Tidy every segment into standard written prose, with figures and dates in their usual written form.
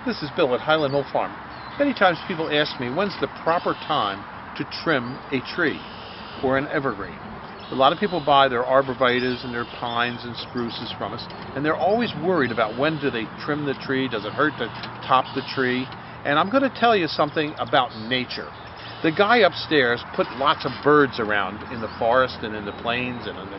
This is Bill at Highland Hill Farm. Many times people ask me when's the proper time to trim a tree or an evergreen. A lot of people buy their arborvitaes and their pines and spruces from us, and they're always worried about when do they trim the tree, does it hurt to top the tree? And I'm going to tell you something about nature. The guy upstairs put lots of birds around in the forest and in the plains and in the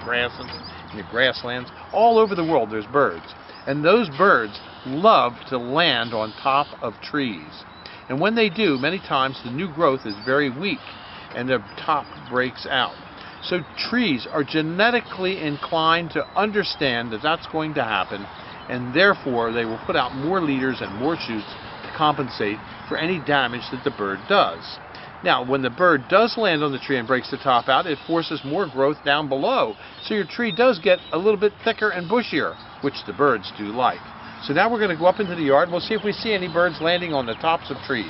grasslands. All over the world there's birds. And those birds love to land on top of trees. And when they do, many times the new growth is very weak and the top breaks out. So trees are genetically inclined to understand that that's going to happen, and therefore they will put out more leaders and more shoots to compensate for any damage that the bird does. Now, when the bird does land on the tree and breaks the top out, it forces more growth down below. So your tree does get a little bit thicker and bushier, which the birds do like. So now we're going to go up into the yard and we'll see if we see any birds landing on the tops of trees.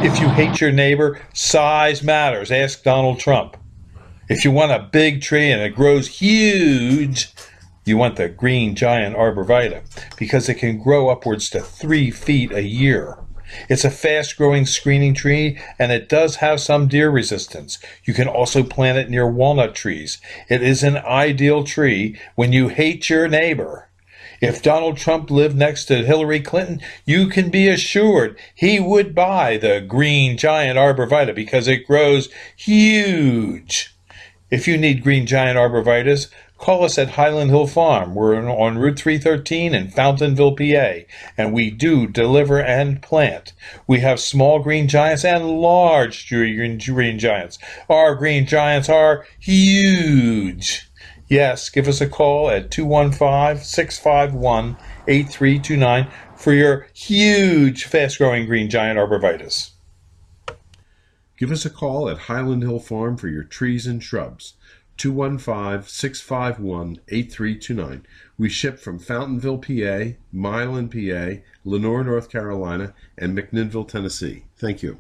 If you hate your neighbor, size matters. Ask Donald Trump. If you want a big tree and it grows huge, you want the green giant arborvitae because it can grow upwards to 3 feet a year. It's a fast-growing screening tree, and it does have some deer resistance. You can also plant it near walnut trees. It is an ideal tree when you hate your neighbor. If Donald Trump lived next to Hillary Clinton, you can be assured he would buy the green giant arborvitae because it grows huge. If you need green giant arborvitaes, call us at Highland Hill Farm. We're on Route 313 in Fountainville, PA, and we do deliver and plant. We have small green giants and large green giants. Our green giants are huge. Yes, give us a call at 215-651-8329 for your huge, fast-growing green giant arborvitaes. Give us a call at Highland Hill Farm for your trees and shrubs. 215-651-8329. We ship from Fountainville, PA, Milan, PA, Lenore, North Carolina, and McMinnville, Tennessee. Thank you.